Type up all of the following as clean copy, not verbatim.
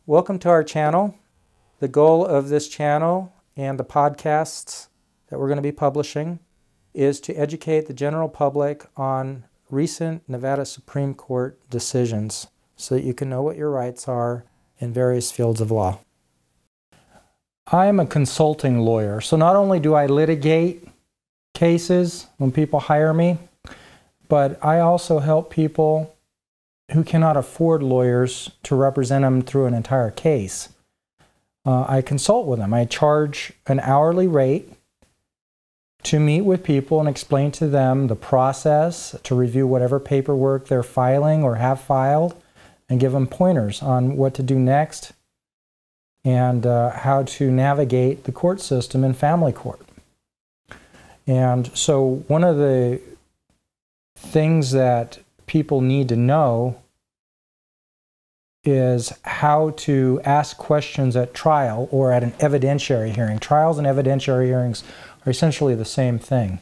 Welcome to our channel. The goal of this channel and the podcasts that we're going to be publishing is to educate the general public on recent Nevada Supreme Court decisions so that you can know what your rights are in various fields of law. I am a consulting lawyer, so not only do I litigate cases when people hire me, but I also help people who cannot afford lawyers to represent them through an entire case. I consult with them. I charge an hourly rate to meet with people and explain to them the process, to review whatever paperwork they're filing or have filed, and give them pointers on what to do next and how to navigate the court system in family court. And so one of the things that people need to know is how to ask questions at trial or at an evidentiary hearing. Trials and evidentiary hearings are essentially the same thing.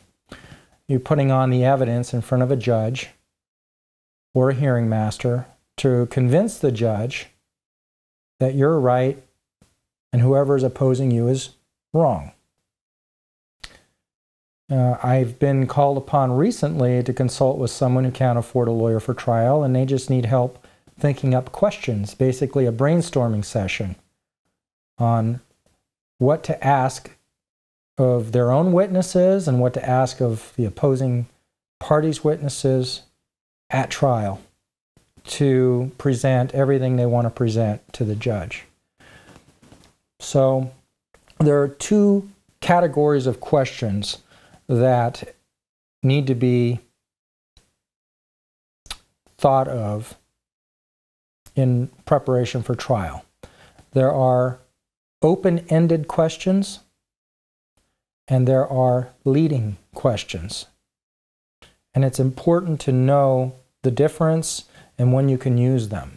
You're putting on the evidence in front of a judge or a hearing master to convince the judge that you're right and whoever is opposing you is wrong. I've been called upon recently to consult with someone who can't afford a lawyer for trial, and they just need help thinking up questions, basically a brainstorming session on what to ask of their own witnesses and what to ask of the opposing party's witnesses at trial to present everything they want to present to the judge. So there are two categories of questions that need to be thought of in preparation for trial. There are open-ended questions and there are leading questions. And it's important to know the difference and when you can use them.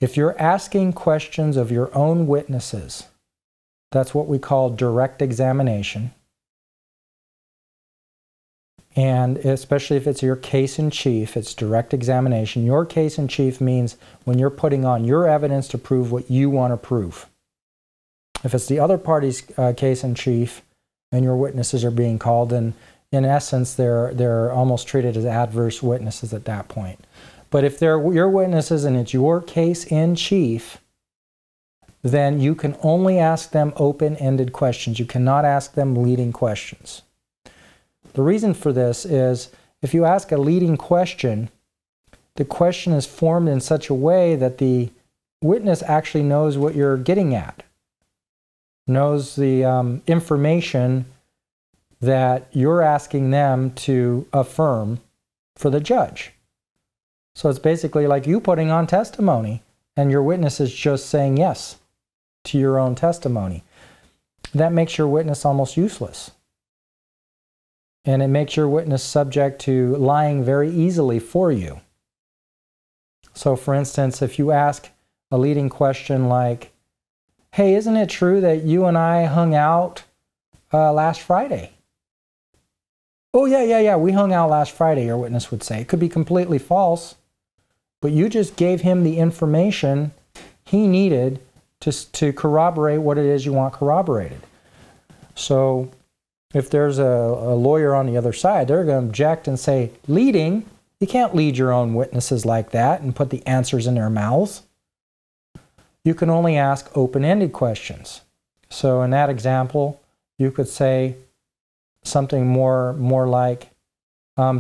If you're asking questions of your own witnesses, that's what we call direct examination. And especially if it's your case in chief, it's direct examination. Your case in chief means when you're putting on your evidence to prove what you want to prove. If it's the other party's case in chief and your witnesses are being called, then in essence they're almost treated as adverse witnesses at that point. But if they're your witnesses and it's your case in chief, then you can only ask them open-ended questions. You cannot ask them leading questions. The reason for this is if you ask a leading question, the question is formed in such a way that the witness actually knows what you're getting at, knows the information that you're asking them to affirm for the judge. So it's basically like you putting on testimony and your witness is just saying yes to your own testimony. That makes your witness almost useless. And it makes your witness subject to lying very easily for you. So for instance, if you ask a leading question like, hey, isn't it true that you and I hung out last Friday? Oh, yeah, we hung out last Friday, your witness would say. It could be completely false, but you just gave him the information he needed to corroborate what it is you want corroborated. So if there's a lawyer on the other side, they're going to object and say, leading? You can't lead your own witnesses like that and put the answers in their mouths. You can only ask open-ended questions. So in that example, you could say something more like,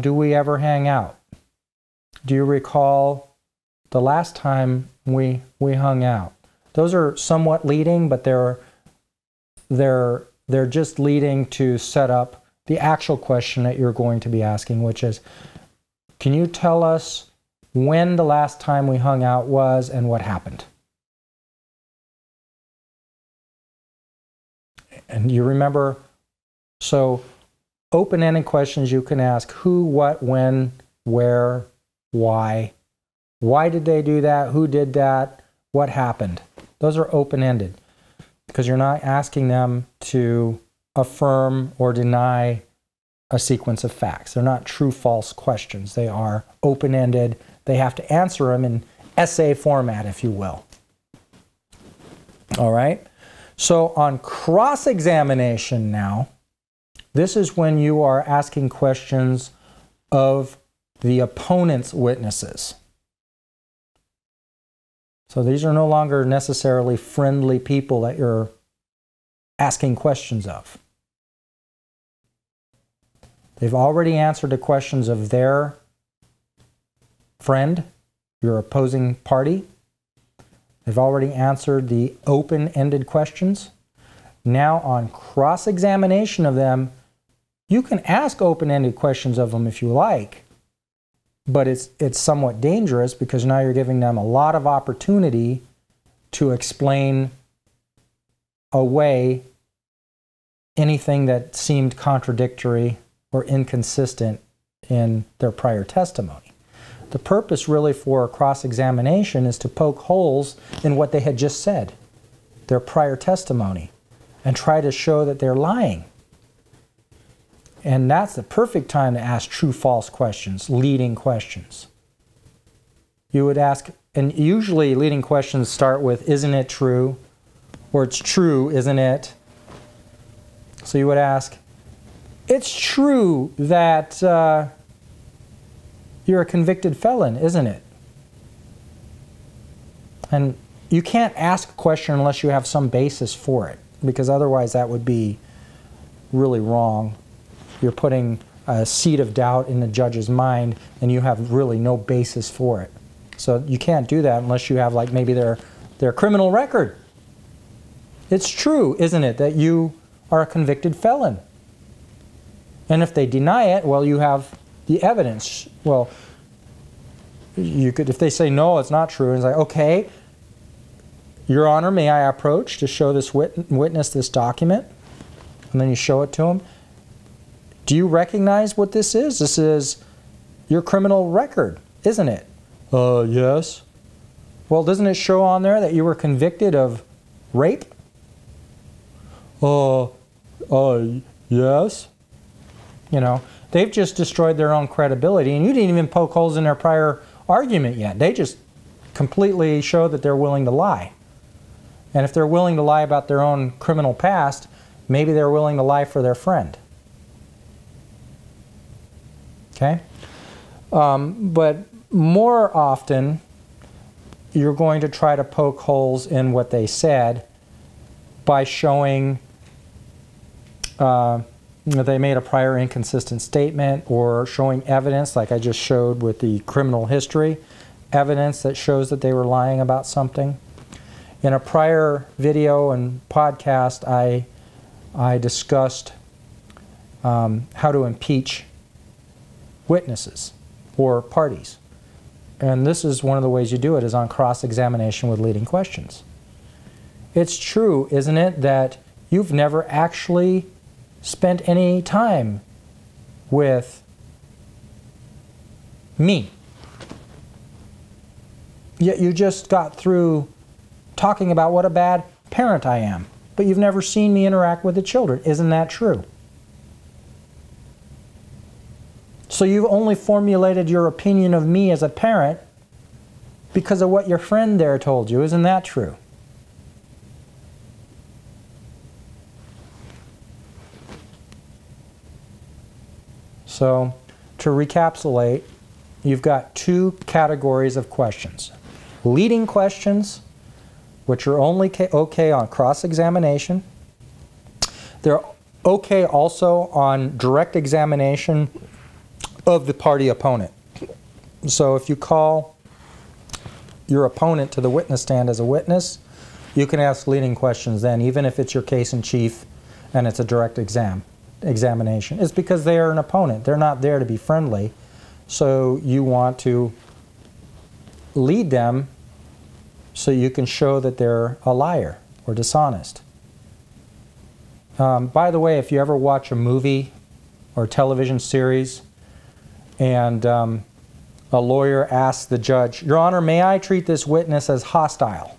do we ever hang out? Do you recall the last time we hung out? Those are somewhat leading, but they're just leading to set up the actual question that you're going to be asking, which is, can you tell us when the last time we hung out was and what happened? And you remember, so open-ended questions you can ask who, what, when, where, why. Why did they do that? Who did that? What happened? Those are open-ended because you're not asking them to affirm or deny a sequence of facts. They're not true-false questions. They are open-ended. They have to answer them essay format, if you will. All right? So on cross-examination now, this is when you are asking questions of the opponent's witnesses. So these are no longer necessarily friendly people that you're asking questions of. They've already answered the questions of their friend, your opposing party. They've already answered the open-ended questions. Now on cross-examination of them, you can ask open-ended questions of them if you like, but it's somewhat dangerous because now you're giving them a lot of opportunity to explain away anything that seemed contradictory or inconsistent in their prior testimony. The purpose really for cross-examination is to poke holes in what they had just said, their prior testimony, and try to show that they're lying. And that's the perfect time to ask true-false questions, leading questions. You would ask, and usually leading questions start with, isn't it true? Or it's true, isn't it? So you would ask, it's true that you're a convicted felon, isn't it? And you can't ask a question unless you have some basis for it, because otherwise that would be really wrong. You're putting a seed of doubt in the judge's mind and you have really no basis for it. So you can't do that unless you have like maybe their criminal record. It's true, isn't it, that you are a convicted felon? And if they deny it, well, you have the evidence. Well, you could, if they say no, it's not true, and it's like, okay, Your Honor, may I approach to show this witness this document? And then you show it to him. Do you recognize what this is? This is your criminal record, isn't it? Yes. Well, doesn't it show on there that you were convicted of rape? Yes. You know, they've just destroyed their own credibility, and you didn't even poke holes in their prior argument yet. They just completely show that they're willing to lie. And if they're willing to lie about their own criminal past, maybe they're willing to lie for their friend. Okay? But more often, you're going to try to poke holes in what they said by showing that they made a prior inconsistent statement, or showing evidence, like I just showed with the criminal history, evidence that shows that they were lying about something. In a prior video and podcast, I discussed how to impeach witnesses or parties. And this is one of the ways you do it, is on cross-examination with leading questions. It's true, isn't it, that you've never actually spent any time with me. Yet you just got through talking about what a bad parent I am, but you've never seen me interact with the children. Isn't that true? So you've only formulated your opinion of me as a parent because of what your friend there told you. Isn't that true? So, to recapitulate, you've got two categories of questions. Leading questions, which are only okay on cross-examination. They're okay also on direct examination of the party opponent. So if you call your opponent to the witness stand as a witness, you can ask leading questions then, even if it's your case in chief and it's a direct examination. It's because they are an opponent. They're not there to be friendly. So you want to lead them so you can show that they're a liar or dishonest. By the way, if you ever watch a movie or a television series and a lawyer asks the judge, Your Honor, may I treat this witness as hostile?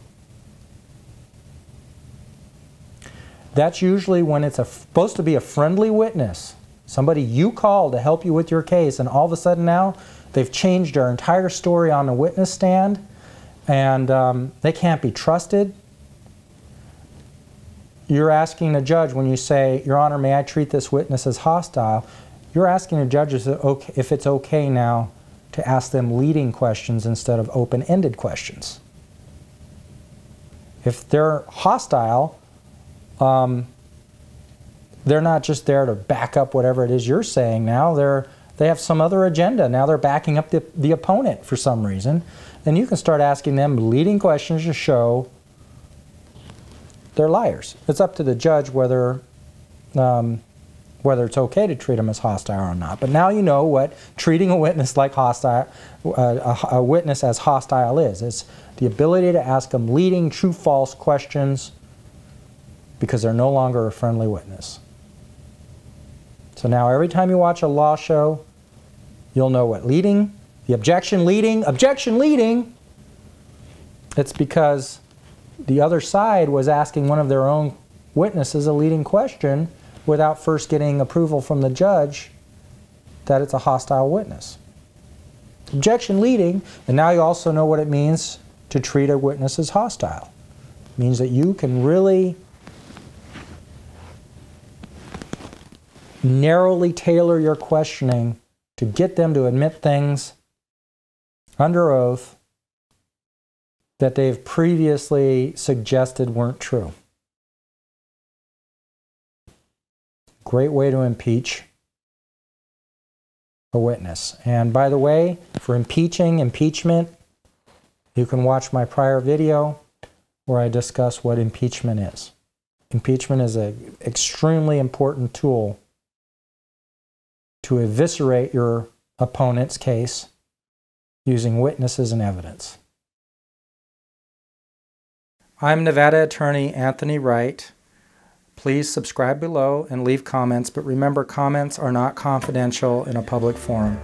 That's usually when it's supposed to be a friendly witness, somebody you call to help you with your case, and all of a sudden now they've changed their entire story on the witness stand, and they can't be trusted. You're asking a judge, when you say, Your Honor, may I treat this witness as hostile? You're asking a judge if it's okay now to ask them leading questions instead of open-ended questions. If they're hostile, they're not just there to back up whatever it is you're saying now. They have some other agenda. Now they're backing up the opponent for some reason. Then you can start asking them leading questions to show they're liars. It's up to the judge whether it's okay to treat them as hostile or not. But now you know what treating a witness like hostile, a witness as hostile is. It's the ability to ask them leading true-false questions because they're no longer a friendly witness. So now every time you watch a law show, you'll know what leading, the objection leading, it's because the other side was asking one of their own witnesses a leading question without first getting approval from the judge that it's a hostile witness. Objection leading, and now you also know what it means to treat a witness as hostile. It means that you can really narrowly tailor your questioning to get them to admit things under oath that they've previously suggested weren't true. Great way to impeach a witness. And by the way, for impeachment, you can watch my prior video where I discuss what impeachment is. Impeachment is an extremely important tool to eviscerate your opponent's case using witnesses and evidence. I'm Nevada attorney Anthony Wright. Please subscribe below and leave comments, but remember, comments are not confidential in a public forum.